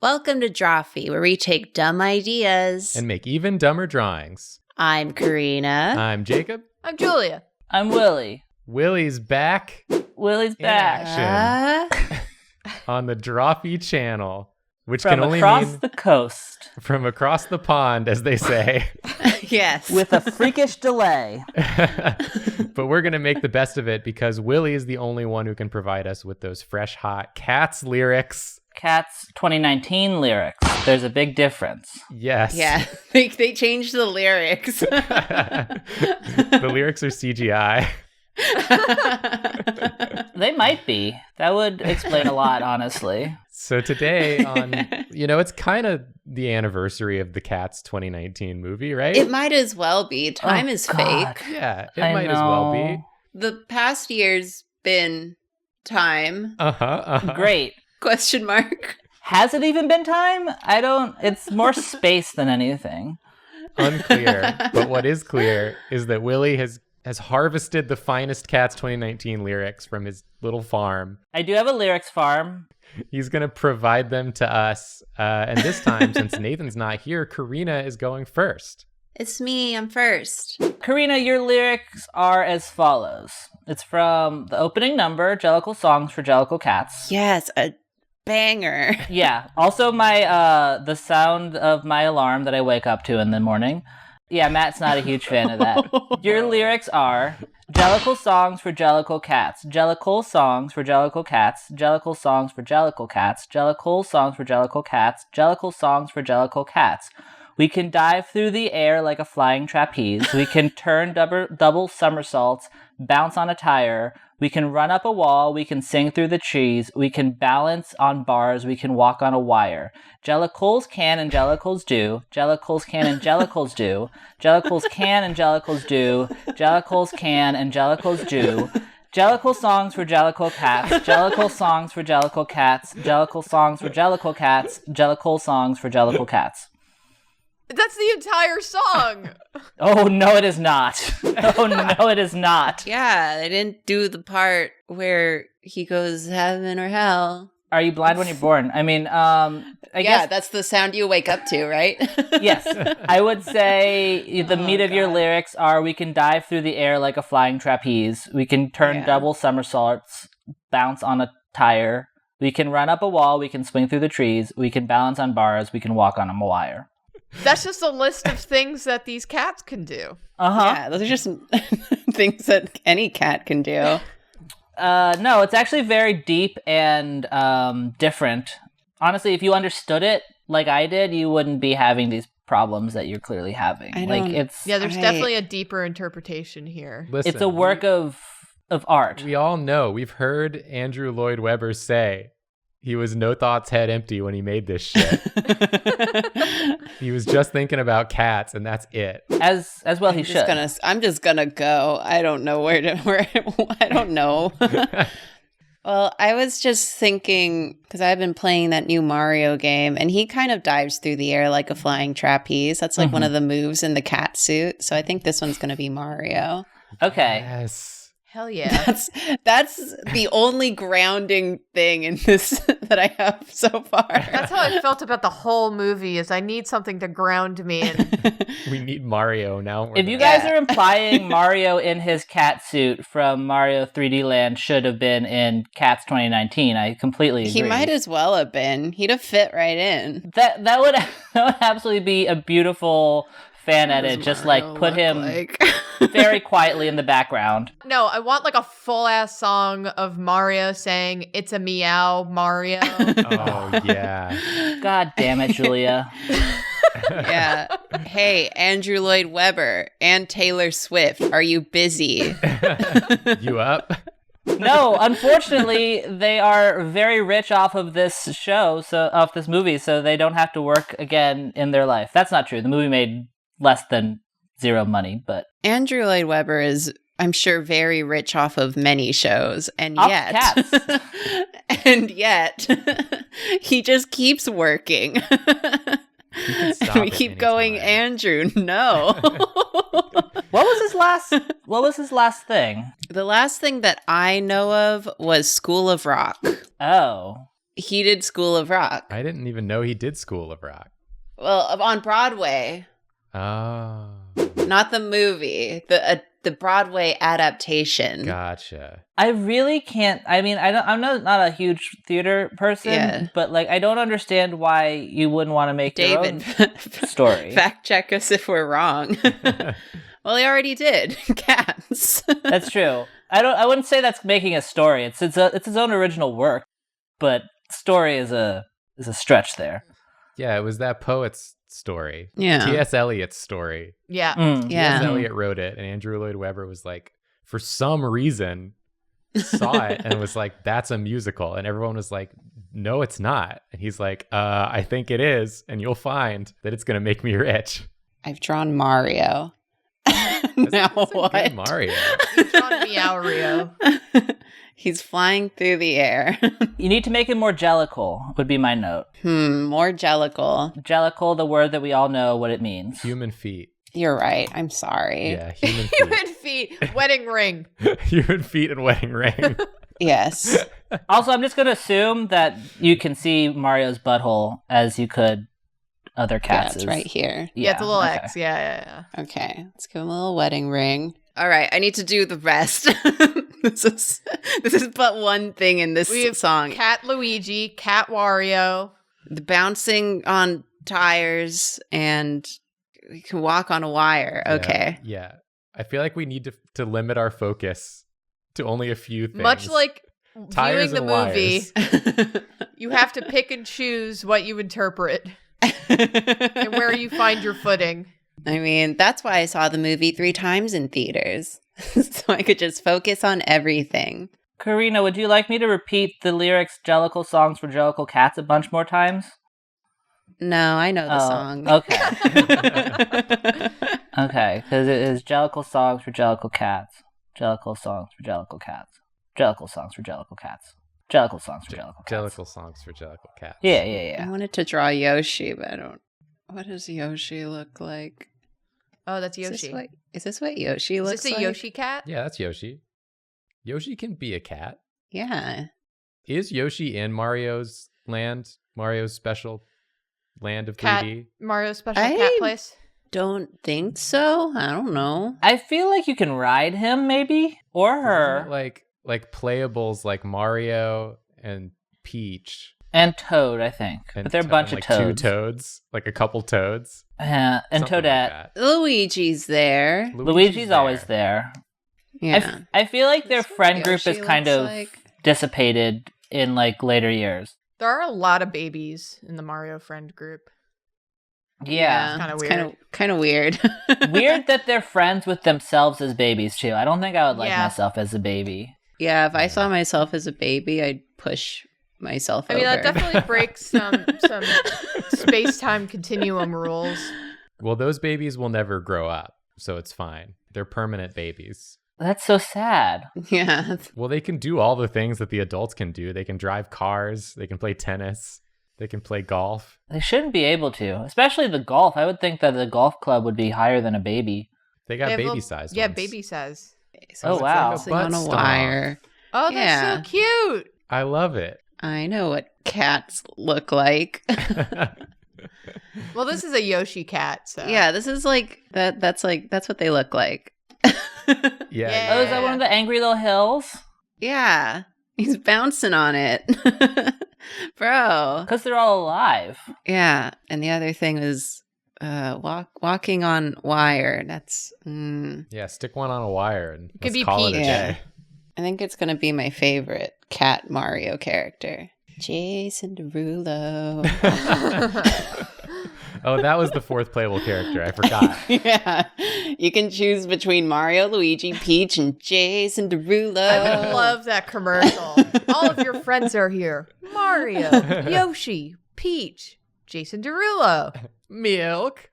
Welcome to Drawfee, where we take dumb ideas and make even dumber drawings. I'm Karina. I'm Jacob. I'm Julia. I'm Willie. Willie's back. Willie's back. Action. On the Drawfee channel, which From can only across mean the coast. from across the pond, as they say. Yes. With a freakish delay. But we're going to make the best of it because Willie is the only one who can provide us with those fresh, hot Cats lyrics. Cats 2019 lyrics. There's a big difference. Yes. Yeah, they changed the lyrics. The lyrics are CGI. They might be. That would explain a lot, honestly. So today on, it's kind of the anniversary of the Cats 2019 movie, right? It might as well be. Time is God. fake. Yeah, it I might as well know. be. The past year's been time. Great. Question mark. Has it even been time? It's more space than anything. Unclear. But what is clear is that Willie has harvested the finest Cats 2019 lyrics from his little farm. I do have a lyrics farm. He's going to provide them to us. And this time, since Nathan's not here, Karina is going first. It's me. I'm first. Karina, your lyrics are as follows. It's from the opening number, Jellicle Songs for Jellicle Cats. Yes, a banger. Yeah. Also the sound of my alarm that I wake up to in the morning. Yeah, Matt's not a huge fan of that. Your lyrics are Jellicle Songs for Jellicle Cats. Jellicle Songs for Jellicle Cats. Jellicle Songs for Jellicle Cats. Jellicle Songs for Jellicle Cats. Jellicle Songs for Jellicle Cats. We can dive through the air like a flying trapeze. We can turn double somersaults, bounce on a tire. We can run up a wall. We can sing through the trees. We can balance on bars. We can walk on a wire. Jellicles can and jellicles do. Jellicles can and jellicles do. Jellicles can and jellicles do. Jellicles can and jellicles do. Jellicle Songs for Jellicle Cats. Jellicle Songs for Jellicle Cats. Jellicle Songs for Jellicle Cats. Jellicle Songs for Jellicle Cats. That's the entire song. Oh, no, it is not. Oh, no, it is not. Yeah, they didn't do the part where he goes heaven or hell. Are you blind when you're born? I mean, I guess that's the sound you wake up to, right? Yes. I would say the meat of your lyrics are we can dive through the air like a flying trapeze. We can turn double somersaults, bounce on a tire. We can run up a wall. We can swing through the trees. We can balance on bars. We can walk on a wire. That's just a list of things that these cats can do. Uh-huh. Yeah, those are just things that any cat can do. No, it's actually very deep and different. Honestly, if you understood it like I did, you wouldn't be having these problems that you're clearly having. There's definitely a deeper interpretation here. Listen, it's a work of art. We all know, we've heard Andrew Lloyd Webber say he was no thoughts head empty when he made this shit. He was just thinking about cats, and that's it. As well, he should. I'm just gonna go. I don't know where I don't know. Well, I was just thinking, because I've been playing that new Mario game, and he kind of dives through the air like a flying trapeze. That's like one of the moves in the cat suit. So I think this one's gonna be Mario. Okay. Yes. Hell yeah. That's the only grounding thing in this that I have so far. That's how I felt about the whole movie, is I need something to ground me in. We need Mario now. If you guys are implying Mario in his cat suit from Mario 3D Land should have been in Cats 2019, I completely agree. He might as well have been. He'd have fit right in. That would absolutely be a beautiful fan edit, just like put him very quietly in the background. No, I want like a full-ass song of Mario saying, "It's a meow, Mario." Oh, yeah. God damn it, Julia. Yeah. Hey, Andrew Lloyd Webber and Taylor Swift, are you busy? You up? No, unfortunately, they are very rich off of this off this movie, so they don't have to work again in their life. That's not true. The movie made less than zero money, but Andrew Lloyd Webber is, I'm sure, very rich off of many shows, and Cats. yet he just keeps working. We keep going, Andrew. No. What was his last thing? The last thing that I know of was School of Rock. Oh. He did School of Rock. I didn't even know he did School of Rock. Well, on Broadway, Oh, not the movie, the Broadway adaptation. gotcha. I really can't. I mean, I'm not a huge theater person, Yeah. but like, I don't understand why you wouldn't want to make David, your own story. fact check us if we're wrong. Well, he already did. Cats. That's true. I wouldn't say that's making a story. It's his own original work, but story is a stretch there. Yeah, it was that poet's story. Yeah. T.S. Eliot's story. Yeah. Yeah. T.S. Eliot wrote it, and Andrew Lloyd Webber was like, for some reason, saw it and was like, that's a musical. And everyone was like, no, it's not. And he's like, I think it is. And you'll find that it's going to make me rich. I've drawn Mario. Now That's a what? good Mario. John Meow Rio. He's flying through the air. You need to make it more jellicle, would be my note. More jellicle. Jellicle, the word that we all know what it means. Human feet. You're right. I'm sorry. Yeah, human feet. Human feet. Wedding ring. Human feet and wedding ring. Yes. Also, I'm just going to assume that you can see Mario's butthole as you could other Yeah, cats. it's right here. Yeah, it's a little okay. X. Yeah. Okay. Let's give him a little wedding ring. All right. I need to do the rest. This is but one thing in this We have song. Cat Luigi, Cat Wario. The bouncing on tires, and we can walk on a wire. Okay. Yeah. I feel like we need to limit our focus to only a few things. Much like Tires viewing the and movie, you have to pick and choose what you interpret and where you find your footing. I mean, that's why I saw the movie 3 times in theaters. So I could just focus on everything. Karina, would you like me to repeat the lyrics Jellicle songs for Jellicle cats a bunch more times? No, I know the song. Okay. Okay, because it is Jellicle songs for Jellicle cats. Jellicle songs for Jellicle cats. Jellicle songs for Jellicle cats. Jellicle songs for Jellicle cats. Jellicle songs for Jellicle cats. Yeah. I wanted to draw Yoshi, but I don't. What does Yoshi look like? Oh, that's Yoshi. Is this what Yoshi Is looks this a like? Yoshi cat? Yeah, that's Yoshi. Yoshi can be a cat. Yeah. Is Yoshi in Mario's land? Mario's special land of Cat. 3D? Mario special I- cat place? Don't think so. I don't know. I feel like you can ride him, maybe? Or her. Isn't it like playables like Mario and Peach. And Toad, I think. And But they're a bunch of like toads. 2 toads, like a couple toads. And something like Toadette. that. Luigi's there. Luigi's always there. Yeah. I feel like their That's what friend group Yoshi is kind looks of like. dissipated in like later years. There are a lot of babies in the Mario friend group. Yeah. Kinda it's weird. Kind of weird. Weird that they're friends with themselves as babies too. I don't think I would like Yeah. myself as a baby. Yeah, if I saw myself as a baby, I'd push myself I mean, over. that definitely breaks some space-time continuum rules. Well, those babies will never grow up, so it's fine. They're permanent babies. That's so sad. Yeah. Well, they can do all the things that the adults can do. They can drive cars, they can play tennis, they can play golf. They shouldn't be able to, especially the golf. I would think that the golf club would be higher than a baby. They got They have baby little- sized Yeah, ones. baby size. Oh, wow. Bouncing on a butt stomp. wire. Oh, that's Yeah. so cute. I love it. I know what cats look like. Well, this is a Yoshi cat, so Yeah, this is like that. That's what they look like. Yeah. Oh, is that one of the angry little hills? Yeah, he's bouncing on it, bro. Because they're all alive. Yeah, and the other thing is walking on wire. That's Yeah, stick one on a wire and Could let's be call it a Peach. day. I think it's gonna be my favorite cat Mario character, Jason Derulo. Oh, that was the 4th playable character. I forgot. Yeah, you can choose between Mario, Luigi, Peach, and Jason Derulo. I would love that commercial. All of your friends are here. Mario, Yoshi, Peach, Jason Derulo. Milk.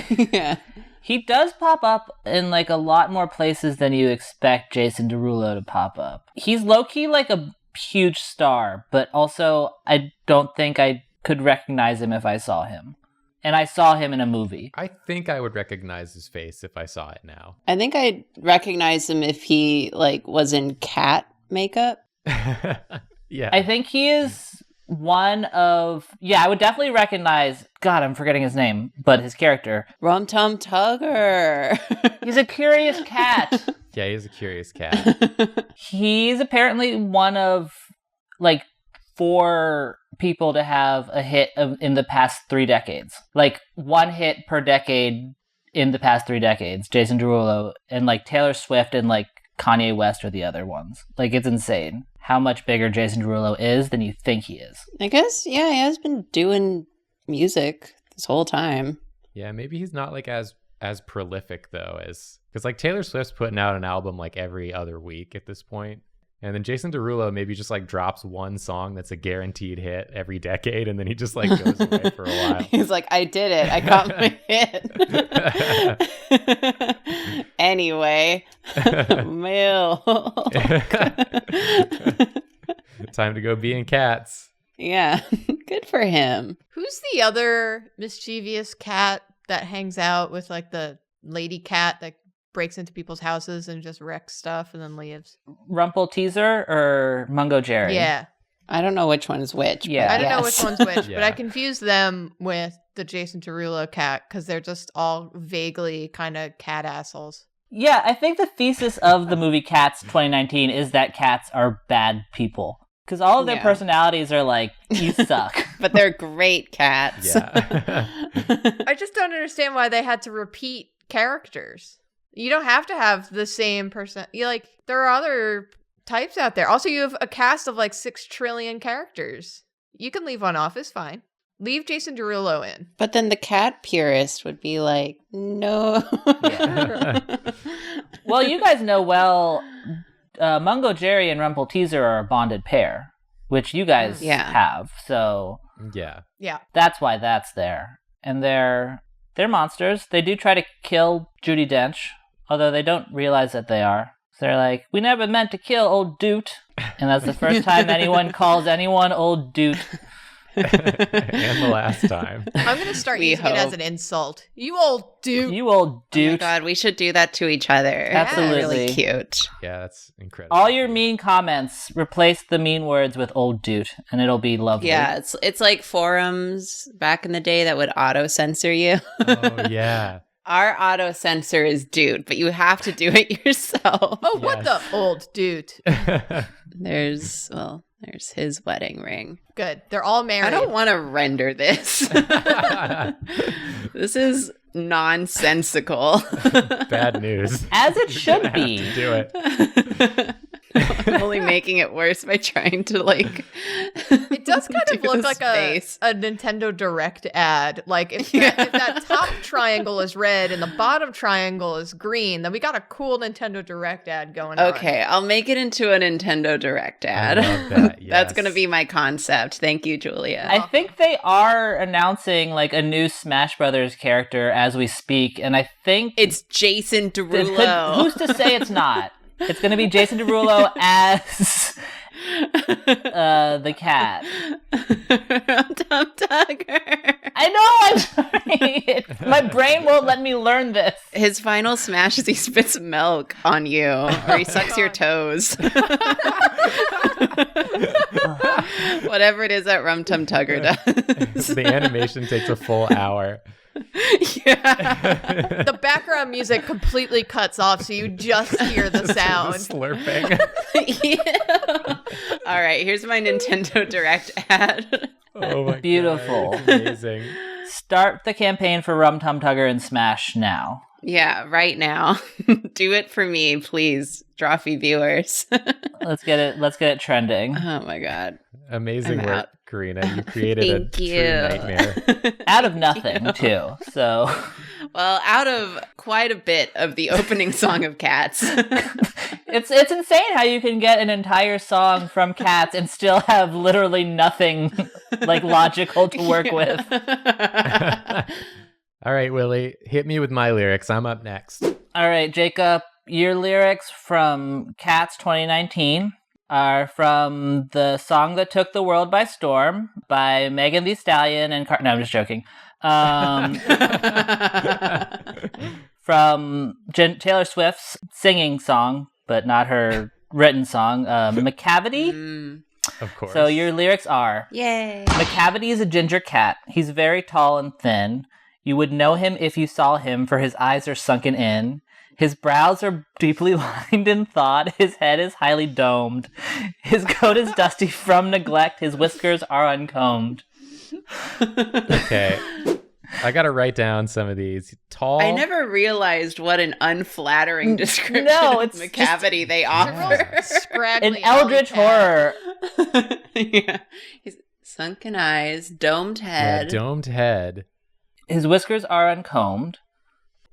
Yeah. He does pop up in like a lot more places than you expect Jason Derulo to pop up. He's low-key like a huge star, but also I don't think I could recognize him if I saw him. And I saw him in a movie. I think I would recognize his face if I saw it now. I think I'd recognize him if he like was in cat makeup. Yeah. I think he is I would definitely recognize, God, I'm forgetting his name, but his character. Rum Tum Tugger. He's a curious cat. Yeah, he's a curious cat. He's apparently one of, like, 4 people to have a hit in the past 3 decades. Like, 1 hit per decade in the past 3 decades. Jason Derulo and, like, Taylor Swift and, like, Kanye West are the other ones. Like, it's insane how much bigger Jason Derulo is than you think he is. I guess, yeah, he has been doing music this whole time. Yeah, maybe he's not like as prolific though, as because like Taylor Swift's putting out an album like every other week at this point. And then Jason Derulo maybe just like drops one song that's a guaranteed hit every decade, and then he just like goes away for a while. He's like, I did it. I got my hit. Anyway, milk. Time to go be in Cats. Yeah, good for him. Who's the other mischievous cat that hangs out with like the lady cat that breaks into people's houses and just wrecks stuff and then leaves? Rumple Teaser or Mungo Jerry? Yeah. I don't know which one's which. Yeah. I don't know which one's which, Yeah. but I confuse them with the Jason Derulo cat because they're just all vaguely kind of cat assholes. Yeah, I think the thesis of the movie Cats 2019 is that cats are bad people. Because all of their personalities are like, you suck. But they're great cats. Yeah. I just don't understand why they had to repeat characters. You don't have to have the same person. There are other types out there. Also, you have a cast of like 6 trillion characters. You can leave one off, it's fine. Leave Jason Derulo in. But then the cat purist would be like, no. Well, you guys know Mungo Jerry and Rumple Teaser are a bonded pair, which you guys have. So Yeah. that's why that's there. And they're monsters. They do try to kill Judi Dench, although they don't realize that they are. So they're like, we never meant to kill old Doot. And that's the first time anyone calls anyone old Doot. And the last time. I'm going to start using it as an insult. You old dude. You old Oh my Doot. God, we should do that to each other. Absolutely. Really cute. Yeah, that's incredible. All your mean comments, replace the mean words with old Doot, and it'll be lovely. Yeah, it's like forums back in the day that would auto-censor you. Oh, yeah. Our auto-censor is dude, but you have to do it yourself. Oh, what the old dude. There's his wedding ring. Good. They're all married. I don't want to render this. This is nonsensical. Bad news. As it should be. Do it. I'm only making it worse by trying to like. It does kind of do look the like space. a Nintendo Direct ad. Like if that top triangle is red and the bottom triangle is green, then we got a cool Nintendo Direct ad going on. Okay, I'll make it into a Nintendo Direct ad. I love that. Yes. That's gonna be my concept. Thank you, Julia. I think they are announcing like a new Smash Brothers character as we speak, and I think It's Jason Derulo. who's to say it's not? It's going to be Jason Derulo as the cat. Tom Tugger. I know, I'm sorry. My brain won't let me learn this. His final smash is he spits milk on you, or he sucks your toes. Whatever it is that Rum Tum Tugger does. The animation takes a full hour. Yeah. The background music completely cuts off, so you just hear the The sound. slurping. Yeah. All right, here's my Nintendo Direct ad. Oh my Beautiful. God, it's amazing. Start the campaign for Rum Tum Tugger and Smash now. Yeah, right now. Do it for me, please, Drawfee viewers. Let's get it trending. Oh my God. Amazing I'm work, out. Karina. You created Thank a you. true nightmare. Out of nothing, too. So Well, out of quite a bit of the opening song of Cats. it's insane how you can get an entire song from Cats and still have literally nothing like logical to work with. All right, Willie, hit me with my lyrics. I'm up next. All right, Jacob, your lyrics from Cats 2019 are from the song that took the world by storm by Megan Thee Stallion and No, I'm just joking. From Taylor Swift's singing song, but not her written song, McCavity. Of course. So your lyrics are, Yay. Macavity is a ginger cat. He's very tall and thin. You would know him if you saw him, for his eyes are sunken in. His brows are deeply lined in thought. His head is highly domed. His coat is dusty from neglect. His whiskers are uncombed. Okay. I got to write down some of these. Tall. I never realized what an unflattering description No, of it's Macavity they It's a offer. real scraggly An eldritch alley cat. horror. Yeah. He's sunken eyes, domed Yeah, head. domed head. His whiskers are uncombed.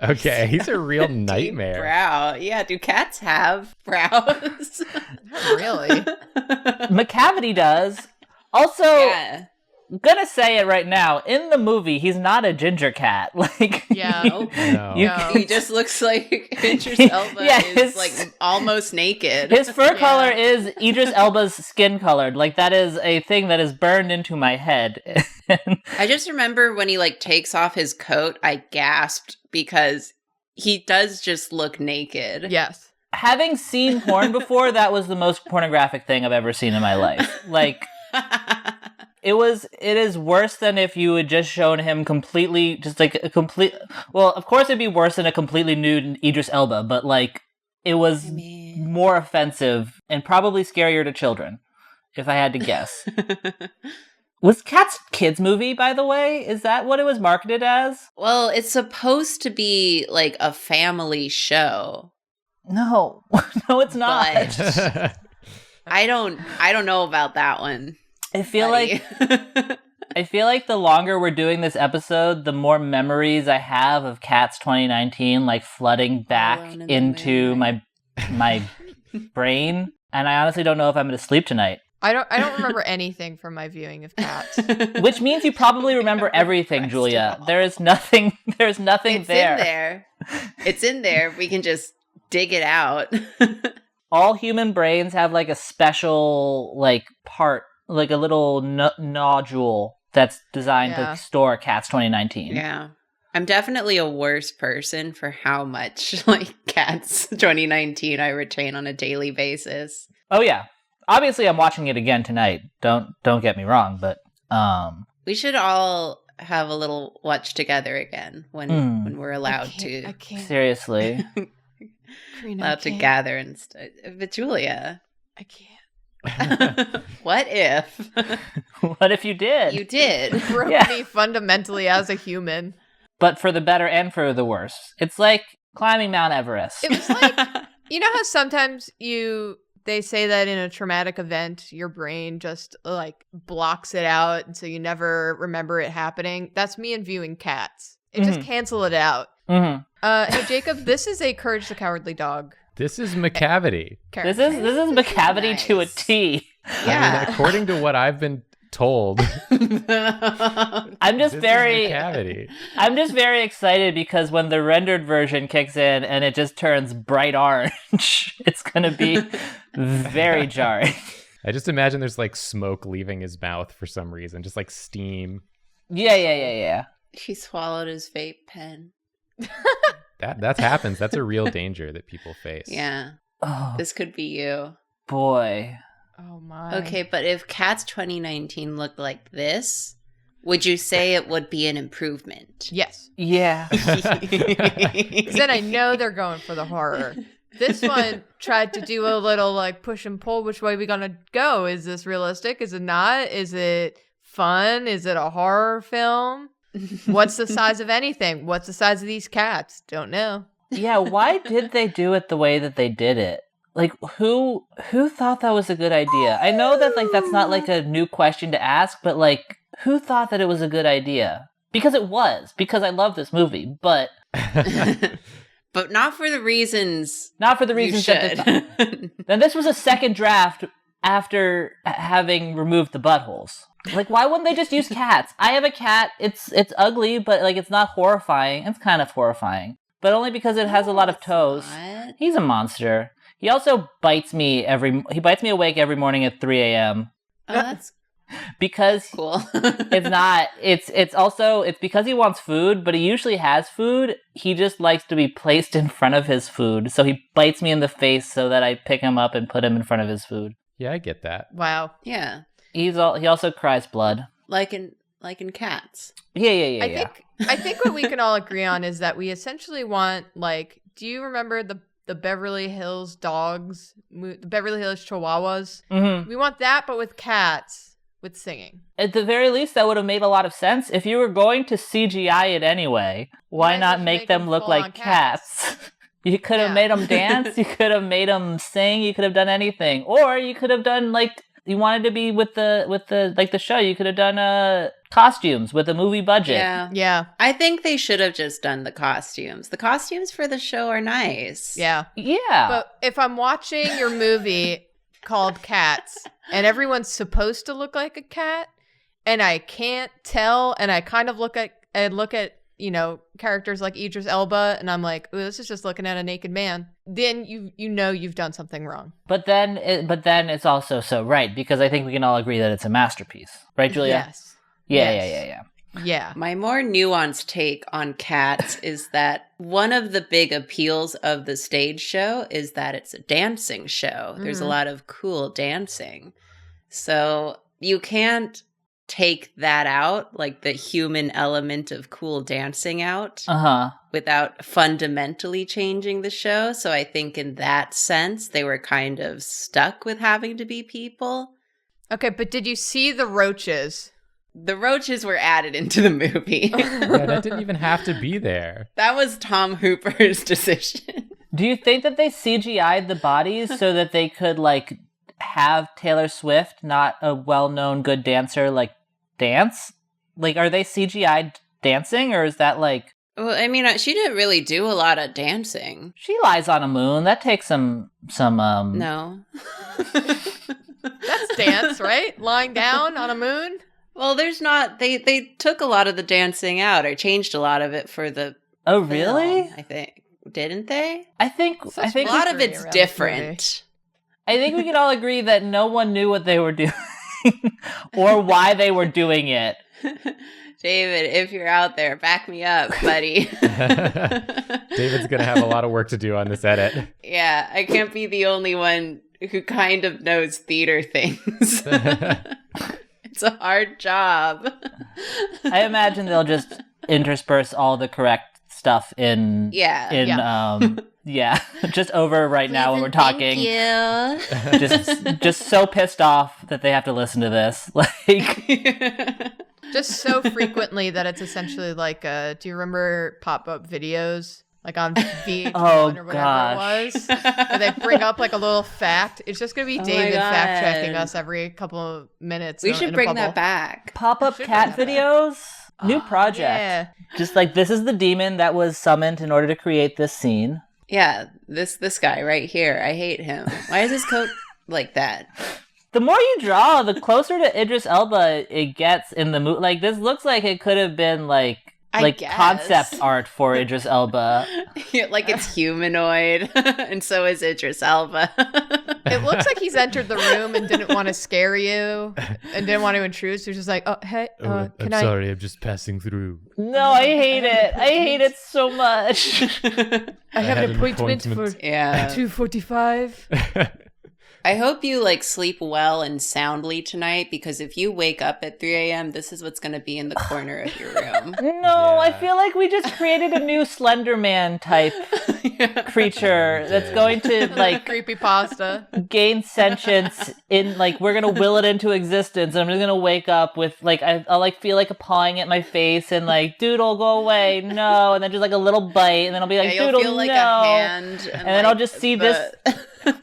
Okay, he's a real Deep nightmare. brow. Yeah, do cats have brows? Not really. Macavity does. Also, Yeah. I'm gonna say it right now. In the movie, he's not a ginger cat. Like, Yeah. Nope. No. You- No. He just looks like Idris Elba Yeah, is his- like almost naked. his fur Yeah. color is Idris Elba's skin colored. Like, that is a thing that is burned into my head. I just remember when he like takes off his coat, I gasped because he does just look naked. Yes. Having seen porn before, that was the most pornographic thing I've ever seen in my life. Like, it is worse than if you had just shown him completely, just like a complete, well, of course it'd be worse than a completely nude Idris Elba, but like, it was I mean- more offensive and probably scarier to children, if I had to guess. Was Cats a kids movie, by the way? Is that what it was marketed as? Well, it's supposed to be like a family show. No. No, it's not. But- I don't know about that one. I feel buddy. like I feel like the longer we're doing this episode, the more memories I have of Cats 2019 like flooding back Alone in the into Moonlight. my brain, and I honestly don't know if I'm going to sleep tonight. I don't remember anything from my viewing of Cats. Which means you probably remember everything, Rest Julia. of all. There's nothing It's there. in there. It's in there. We can just dig it out. All human brains have like a special like part, like a little nodule that's designed Yeah. to store Cats 2019. Yeah. I'm definitely a worse person for how much like Cats 2019 I retain on a daily basis. Oh yeah. Obviously I'm watching it again tonight. Don't get me wrong, but We should all have a little watch together again when we're allowed I can't. seriously. Karina, I allowed to can't. gather and but Julia, I can't. what if What if you did? you did? Broke Yeah. me fundamentally as a human. But for the better and for the worse. It's like climbing Mount Everest. It was like, you know how sometimes they say that in a traumatic event, your brain just like blocks it out, and so you never remember it happening. That's me in viewing Cats. It just cancel it out. hmm Hey Jacob, this is a Courage the Cowardly Dog This is Macavity. This character. is Macavity to a nice. T. I Yeah. mean, according to what I've been told, I'm just this very is Macavity. I'm just very excited because when the rendered version kicks in and it just turns bright orange, it's gonna be very jarring. I just imagine there's like smoke leaving his mouth for some reason, just like steam. Yeah. He swallowed his vape pen. That happens. That's a real danger that people face. Yeah, Oh this could be you. boy. Oh my. Okay, but if Cats 2019 looked like this, would you say it would be an improvement? Yes. Yeah. Because then I know they're going for the horror. This one tried to do a little like push and pull. Which way we gonna go? Is this realistic? Is it not? Is it fun? Is it a horror film? What's the size of anything? What's the size of these cats? Don't know. Yeah, why did they do it the way that they did it? Like who thought that was a good idea? I know that like that's not like a new question to ask, but like who thought that it was a good idea? Because it was, because I love this movie, but But not for the reasons not for the you reasons that they should. Then this was a second draft after having removed the buttholes. Like, why wouldn't they just use cats? I have a cat. It's ugly, but like it's not horrifying. It's kind of horrifying, but only because it has a lot of It's toes. not. He's a monster. He also bites me awake every morning at 3 a.m. Oh, that's because cool. it's not. It's because he wants food, but he usually has food. He just likes to be placed in front of his food, so he bites me in the face so that I pick him up and put him in front of his food. Yeah, I get that. Wow. Yeah. He also cries blood. Like in Cats. Yeah. I think what we can all agree on is that we essentially want, like, do you remember the Beverly Hills dogs, the Beverly Hills Chihuahuas? Mm-hmm. We want that, but with cats, with singing. At the very least, that would have made a lot of sense. If you were going to CGI it anyway, why not make them look like cats? You could have made them dance. You could have made them sing. You could have done anything, or you could have done like you wanted to be with the show. You could have done costumes with a movie budget. Yeah. I think they should have just done the costumes. The costumes for the show are nice. Yeah. But if I'm watching your movie called Cats and everyone's supposed to look like a cat and I can't tell and I kind of look at characters like Idris Elba and I'm like, ooh, this is just looking at a naked man, then you know you've done something wrong. But then it's also so right, because I think we can all agree that it's a masterpiece. Right, Julia? Yes. Yeah. My more nuanced take on Cats is that one of the big appeals of the stage show is that it's a dancing show. There's a lot of cool dancing. So you can't take that out, like the human element of cool dancing out, without fundamentally changing the show. So I think in that sense, they were kind of stuck with having to be people. Okay, but did you see the roaches? The roaches were added into the movie. Yeah, that didn't even have to be there. That was Tom Hooper's decision. Do you think that they CGI'd the bodies so that they could, like, have Taylor Swift, not a well-known good dancer, like, dance? Like, are they CGI'd dancing, or is that, like... Well, I mean, she didn't really do a lot of dancing. She lies on a moon. That takes some No. That's dance, right? Lying down on a moon? Well, there's not... They took a lot of the dancing out, or changed a lot of it for the Oh, really? film, I think. Didn't they? I think A lot of it's different. I think we can all agree that no one knew what they were doing or why they were doing it. David, if you're out there, back me up, buddy. David's going to have a lot of work to do on this edit. Yeah, I can't be the only one who kind of knows theater things. It's a hard job. I imagine they'll just intersperse all the correct stuff in just over right now when we're talking. Thank you. just so pissed off that they have to listen to this. Like Just so frequently that it's essentially like do you remember pop-up videos? Like on VH1 or whatever gosh. it was. Where they bring up like a little fact. It's just going to be David God. fact-checking us every couple of minutes. We should bring that back. pop-up cat videos, new project. Yeah. Just like, this is the demon that was summoned in order to create this scene. Yeah, this guy right here. I hate him. Why is his coat like that? The more you draw, the closer to Idris Elba it gets in the movie. Like, this looks like it could have been like guess. concept art for Idris Elba. Yeah, like it's humanoid, and so is Idris Elba. It looks like he's entered the room and didn't want to scare you and didn't want to intrude. So he's just like, oh, hey, can I? Sorry, I'm just passing through. No, I hate it. I hate it so much. I have an appointment for 2:45. I hope you like sleep well and soundly tonight, because if you wake up at 3 a.m., this is what's going to be in the corner of your room. No, I feel like we just created a new Slender Man type creature that's going to like creepypasta gain sentience in like we're gonna will it into existence. I'm just gonna wake up with like I'll like feel like a pawing at my face and like Doodle go away no, and then just like a little bite and then I'll be like Doodle feel like no, a hand, and then I'll just see this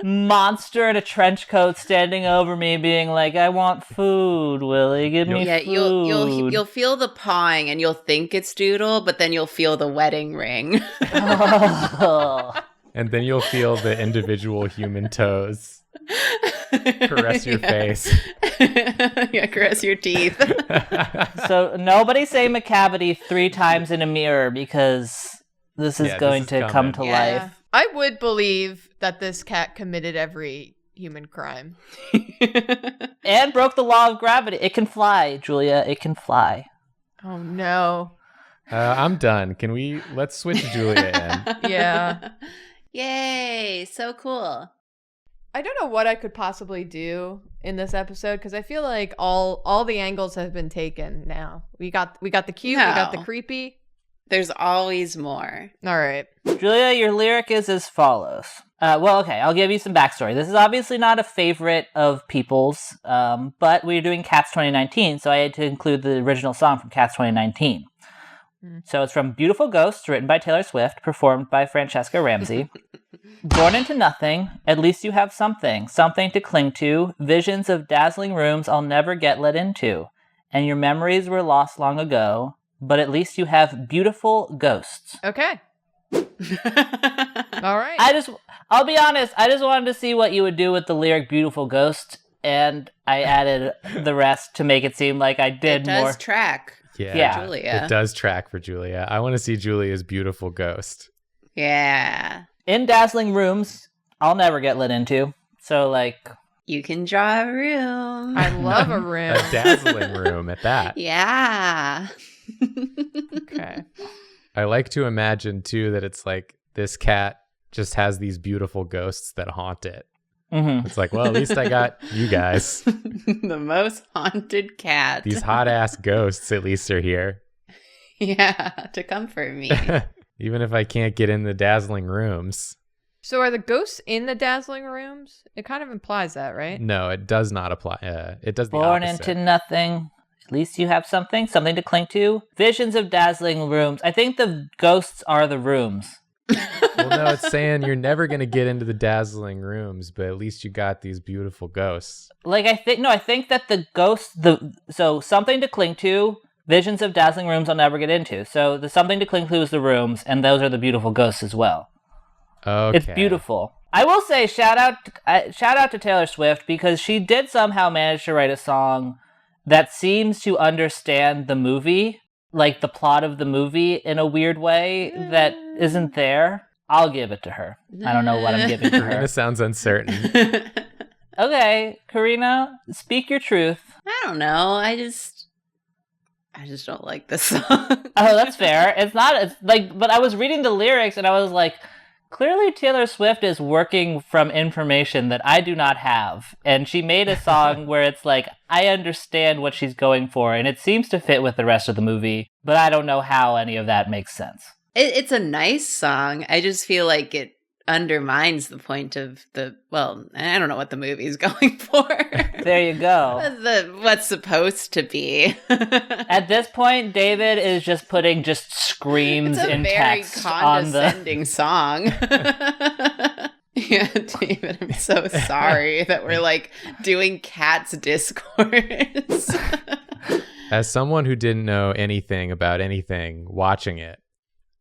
monster in a trench coat standing over me being like, I want food, Willie, give me food. You'll feel the pawing and you'll think it's Doodle, but then you'll feel the wedding ring. Oh. And then you'll feel the individual human toes caress your face. Yeah, caress your teeth. So nobody say McCavity 3 times in a mirror, because this is going to come to life. I would believe that this cat committed every human crime. And broke the law of gravity. It can fly, Julia. It can fly. Oh, no. I'm done. Let's switch Julia in. Yeah. Yay, so cool. I don't know what I could possibly do in this episode because I feel like all the angles have been taken now. We got the cute, we got the creepy. There's always more. All right. Julia, your lyric is as follows. Okay, I'll give you some backstory. This is obviously not a favorite of people's, but we're doing Cats 2019, so I had to include the original song from Cats 2019. So it's from Beautiful Ghosts, written by Taylor Swift, performed by Francesca Ramsey. Born into nothing, at least you have something to cling to, visions of dazzling rooms I'll never get let into, and your memories were lost long ago, but at least you have beautiful ghosts. Okay. All right. I'll be honest, I just wanted to see what you would do with the lyric beautiful ghost, and I added the rest to make it seem like I did more. It does track. Yeah. Julia. It does track for Julia. I want to see Julia's beautiful ghost. Yeah. In dazzling rooms, I'll never get let into. So, like... You can draw a room. I love a room. A dazzling room at that. Yeah. Okay. I like to imagine, too, that it's like this cat just has these beautiful ghosts that haunt it. Mm-hmm. It's like, well, at least I got you guys. The most haunted cat. These hot-ass ghosts at least are here. Yeah, to comfort me. Even if I can't get in the dazzling rooms. So are the ghosts in the dazzling rooms? It kind of implies that, right? No, it does not apply. It does the Born opposite. into nothing. At least you have something to cling to. Visions of dazzling rooms. I think the ghosts are the rooms. Well, no, it's saying you're never going to get into the dazzling rooms, but at least you got these beautiful ghosts. Like, I think that the ghosts, so something to cling to, visions of dazzling rooms I'll never get into. So the something to cling to is the rooms, and those are the beautiful ghosts as well. Okay. It's beautiful. I will say shout out to Taylor Swift because she did somehow manage to write a song that seems to understand the movie, like the plot of the movie in a weird way that isn't there. I'll give it to her. I don't know what I'm giving to her. Karina sounds uncertain. Okay, Karina, speak your truth. I don't know. I just don't like this song. Oh, that's fair. But I was reading the lyrics and I was like, clearly Taylor Swift is working from information that I do not have. And she made a song where it's like, I understand what she's going for, and it seems to fit with the rest of the movie, but I don't know how any of that makes sense. It's a nice song. I just feel like it undermines the point of I don't know what the movie's going for. There you go. What's supposed to be. At this point, David is just putting screams in text. It's a very condescending song. Yeah, David, I'm so sorry that we're like doing Cats discourse. As someone who didn't know anything about anything watching it,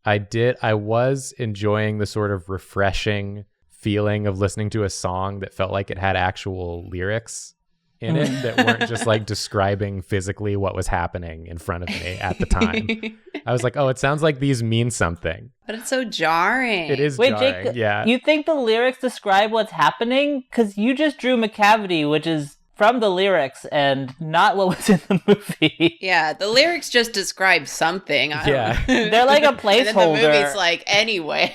I was enjoying the sort of refreshing feeling of listening to a song that felt like it had actual lyrics in it that weren't just like describing physically what was happening in front of me at the time. I was like, oh, it sounds like these mean something. But it's so jarring. It is Wait, jarring, Jake, yeah. You think the lyrics describe what's happening? Because you just drew McCavity, which is from the lyrics and not what was in the movie. Yeah, the lyrics just describe something. Yeah. They're like a placeholder. And then the movie's like, anyway.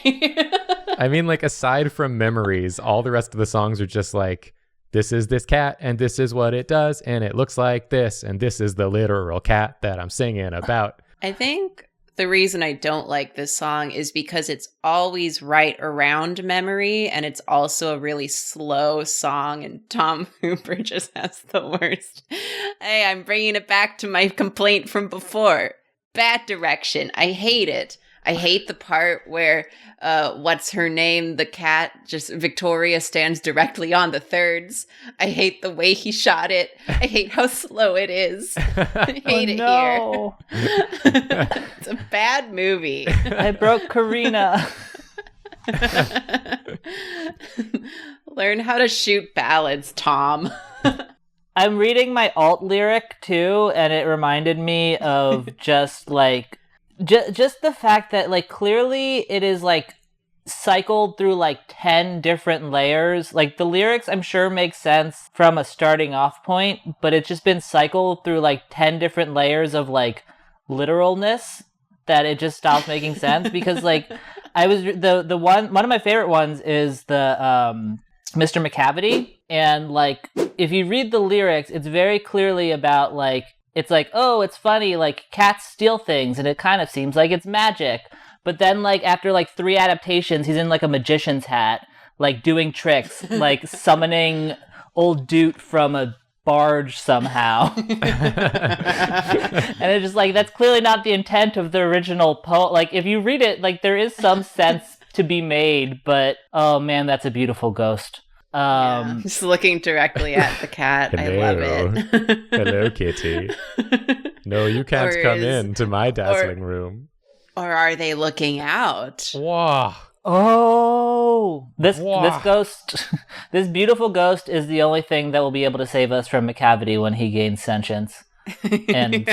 I mean, like, aside from memories, all the rest of the songs are just like, this is this cat, and this is what it does, and it looks like this, and this is the literal cat that I'm singing about. I think the reason I don't like this song is because it's always right around memory, and it's also a really slow song, and Tom Hooper just has the worst. Hey, I'm bringing it back to my complaint from before. Bad direction. I hate it. I hate the part where, what's her name? The cat, just Victoria, stands directly on the thirds. I hate the way he shot it. I hate how slow it is. I hate it here. It's a bad movie. I broke Karina. Learn how to shoot ballads, Tom. I'm reading my alt lyric too, and it reminded me of just like... Just the fact that, like, clearly it is, like, cycled through, like, 10 different layers. Like, the lyrics, I'm sure, make sense from a starting off point, but it's just been cycled through, like, 10 different layers of, like, literalness that it just stops making sense. Because, like, I was... one of my favorite ones is the Mr. McCavity. And like, if you read the lyrics, it's very clearly about like, it's like, oh, it's funny, like cats steal things and it kind of seems like it's magic. But then like after like 3 adaptations, he's in like a magician's hat, like doing tricks, like summoning old Doot from a barge somehow. And it's just like, that's clearly not the intent of the original poem. Like if you read it, like there is some sense to be made, but oh man, that's a beautiful ghost. Just looking directly at the cat. Hello. I love it. Hello, kitty. No, you can't come in to my dazzling room. Or are they looking out? Wow. Oh, this ghost, this beautiful ghost is the only thing that will be able to save us from McCavity when he gains sentience and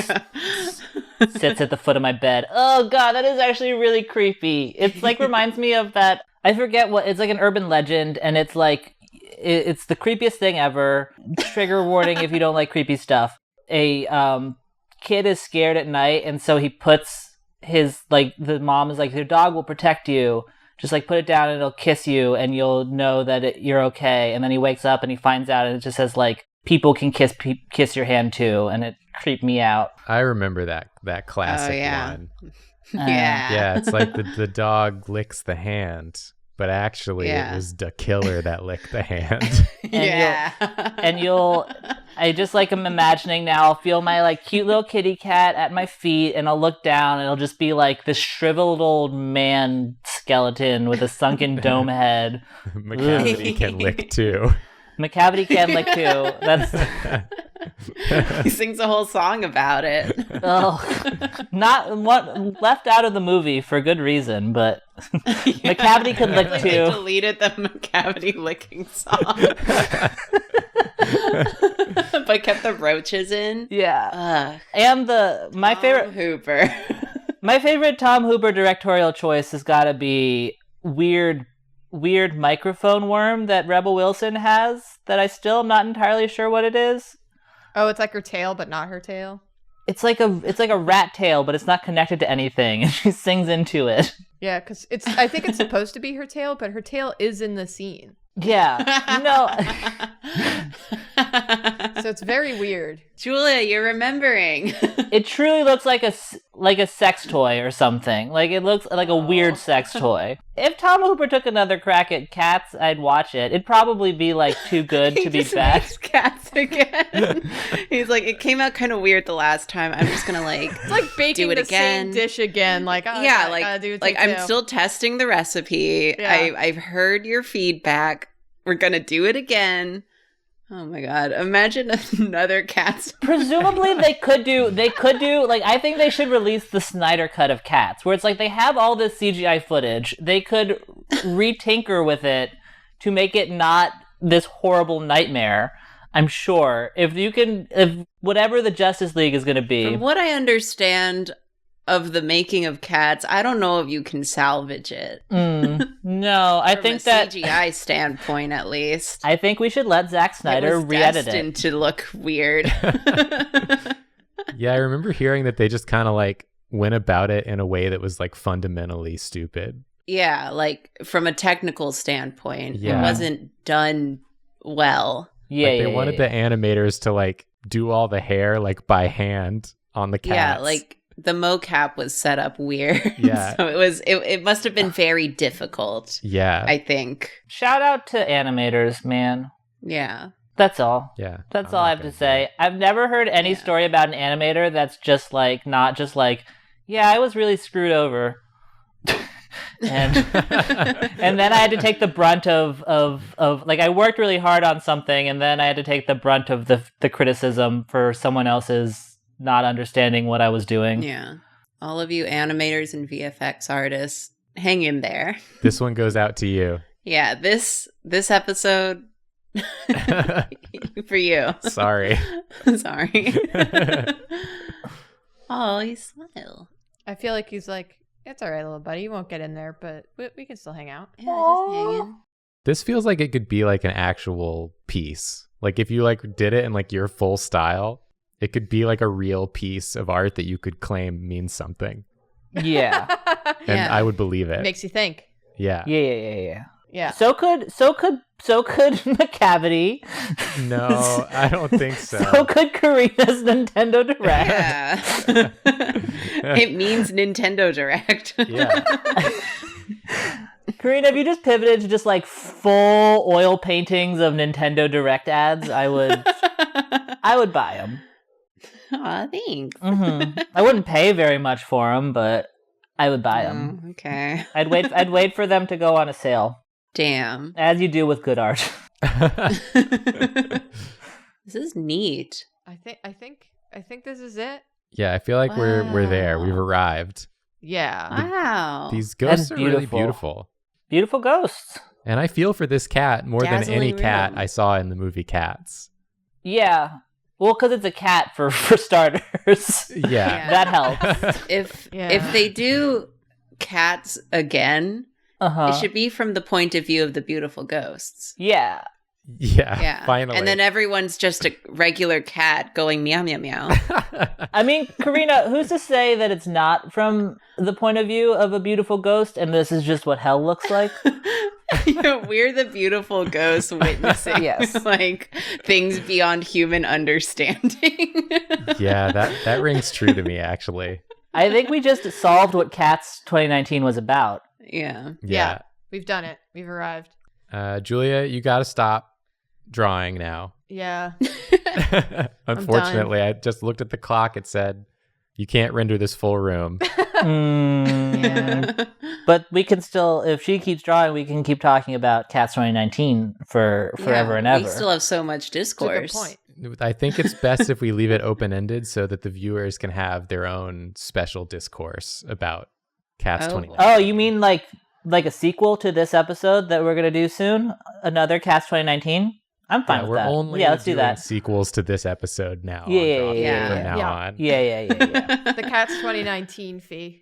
sits at the foot of my bed. Oh god, that is actually really creepy. It's like reminds me of that. I forget what it's like, an urban legend, and it's like it's the creepiest thing ever. Trigger warning if you don't like creepy stuff. A kid is scared at night, and so he puts his, like, the mom is like, your dog will protect you. Just like put it down and it'll kiss you and you'll know that you're okay. And then he wakes up and he finds out and it just says like, people can kiss your hand too. And it creeped me out. I remember that classic one. Yeah, it's like the dog licks the hand, but actually it was the killer that licked the hand. I just like am imagining now, I'll feel my like cute little kitty cat at my feet and I'll look down and it'll just be like this shriveled old man skeleton with a sunken dome head. McCavity can lick too. McCavity can lick too. That's he sings a whole song about it. Oh, not what left out of the movie for good reason, but McCavity can lick too. They deleted the McCavity licking song, but kept the roaches in. Yeah, and my favorite Hooper. My favorite Tom Hooper directorial choice has got to be weird microphone worm that Rebel Wilson has that I still am not entirely sure what it is. Oh, it's like her tail, but not her tail. It's like a rat tail, but it's not connected to anything, and she sings into it. Yeah, because I think it's supposed to be her tail, but her tail is in the scene. Yeah, no. So it's very weird. Julia, you're remembering. It truly looks like a sex toy or something. Like it looks like a weird sex toy. If Tom Hooper took another crack at cats, I'd watch it. It'd probably be like too good to be bad. Makes cats again. He's like, it came out kind of weird the last time. I'm just gonna like, it's like baking do it the again. same dish again. Like, oh, yeah, I'm too. still testing the recipe. Yeah. I've heard your feedback. We're gonna do it again. Oh my god! Imagine another Cats. Presumably, they could do. Like, I think they should release the Snyder cut of Cats, where it's like they have all this CGI footage. They could retinker with it to make it not this horrible nightmare. I'm sure if whatever the Justice League is going to be. From what I understand of the making of Cats, I don't know if you can salvage it. No, I think that CGI standpoint, at least. I think we should let Zack Snyder re-edit it. Destined to look weird. Yeah, I remember hearing that they just kind of like went about it in a way that was like fundamentally stupid. Yeah, like from a technical standpoint, Yeah. it wasn't done well. Yeah, Like, they wanted the animators to like do all the hair like by hand on the cats. Yeah, like the mocap was set up weird. Yeah. So it must have been very difficult. Yeah. I think. Shout out to animators, man. Yeah. That's all. Yeah. That's all I have to say. I've never heard any story about an animator that's just like, not just like, yeah, I was really screwed over. and then I had to take the brunt of like, I worked really hard on something and then I had to take the brunt of the criticism for someone else's not understanding what I was doing. Yeah. All of you animators and VFX artists, hang in there. This one goes out to you. Yeah, this episode for you. Sorry. Sorry. Oh, you smile. I feel like he's like, it's all right, little buddy. You won't get in there, but we can still hang out. Yeah, just hanging. This feels like it could be like an actual piece. Like if you like did it in like your full style, it could be like a real piece of art that you could claim means something. Yeah. And I would believe it. Makes you think. Yeah. Yeah. Yeah. So could Macavity. No, I don't think so. So could Karina's Nintendo Direct. Yeah. It means Nintendo Direct. Yeah. Karina, if you just pivoted to just like full oil paintings of Nintendo Direct ads, I would buy them. Aw, thanks. I wouldn't pay very much for them, but I would buy them. Oh, okay. I'd wait for them to go on a sale, Damn. as you do with good art. This is neat. I think this is it. Yeah, I feel like we're there. We've arrived. Yeah. Wow. These ghosts That's are really beautiful. beautiful. Beautiful ghosts. And I feel for this cat more than any Dazzling cat room. I saw in the movie Cats. Yeah. Well, because it's a cat for starters. Yeah. That helps. If Yeah. they do cats again, it should be from the point of view of the beautiful ghosts. Yeah. Yeah, finally. And then everyone's just a regular cat going meow meow meow. I mean, Karina, who's to say that it's not from the point of view of a beautiful ghost and this is just what hell looks like? We're the beautiful ghosts witnessing Yes. like things beyond human understanding. Yeah, that rings true to me, actually. I think we just solved what Cats 2019 was about. Yeah. Yeah. We've done it. We've arrived. Julia, you got to stop drawing now. Yeah. Unfortunately, I just looked at the clock. It said, you can't render this full room. Yeah. But we can still, if she keeps drawing, we can keep talking about Cats 2019 for forever and ever. We still have so much That's a good discourse. point. I think it's best if we leave it open-ended so that the viewers can have their own special discourse about Cats Oh. 2019. Oh, you mean like a sequel to this episode that we're going to do soon? Another Cats 2019? I'm fine with we're that. only Let's do doing that. sequels to this episode now. Yeah, on yeah, Drawfee yeah, From yeah. now Yeah. on. Yeah. The Cats 2019 fee.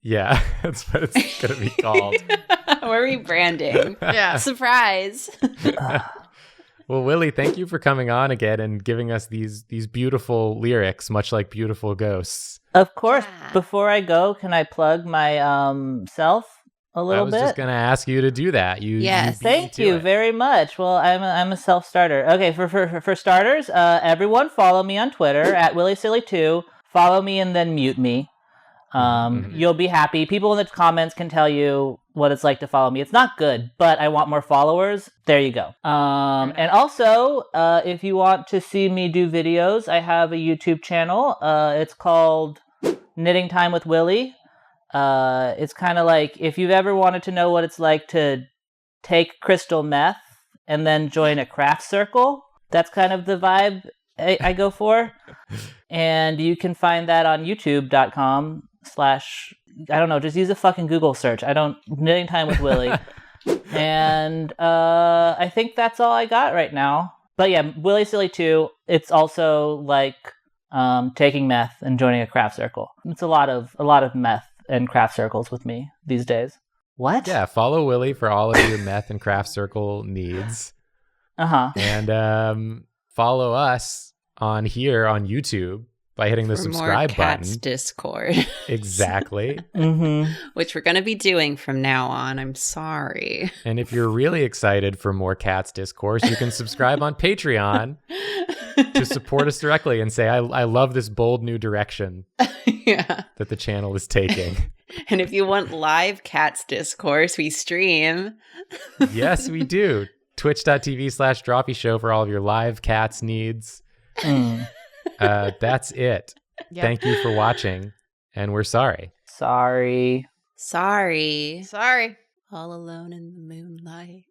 Yeah, that's what it's going to be called. We're rebranding. Yeah. Surprise. Well, Willie, thank you for coming on again and giving us these beautiful lyrics, much like beautiful ghosts. Of course. Yeah. Before I go, can I plug my self a I little was bit? just going to ask you to do that. Yes. beat me Thank to you it. very much. Well, I'm a self-starter. Okay, for starters, everyone follow me on Twitter at WillieSilly2. Follow me and then mute me. You'll be happy. People in the comments can tell you what it's like to follow me. It's not good, but I want more followers. There you go. And also, if you want to see me do videos, I have a YouTube channel. It's called Knitting Time with Willie. It's kind of like if you've ever wanted to know what it's like to take crystal meth and then join a craft circle. That's kind of the vibe I go for. And you can find that on youtube.com/ I don't know, just use a fucking Google search. Knitting Time with Willie. And I think that's all I got right now. But yeah, Willie Silly 2, it's also like taking meth and joining a craft circle. It's a lot of meth and craft circles with me these days. What? Yeah, follow Willie for all of your meth and craft circle needs. Uh-huh. And follow us on YouTube by hitting the For more subscribe Cats button. Discord. Exactly. Mm-hmm. Which we're going to be doing from now on. I'm sorry. And if you're really excited for more Cats discourse, you can subscribe on Patreon to support us directly and say, I love this bold new direction Yeah. that the channel is taking. And if you want live Cats Discourse, we stream. Yes, we do. Twitch.tv/Drawfee Show for all of your live Cats needs. That's it. Yeah. Thank you for watching. And we're sorry. Sorry. Sorry. Sorry. All alone in the moonlight.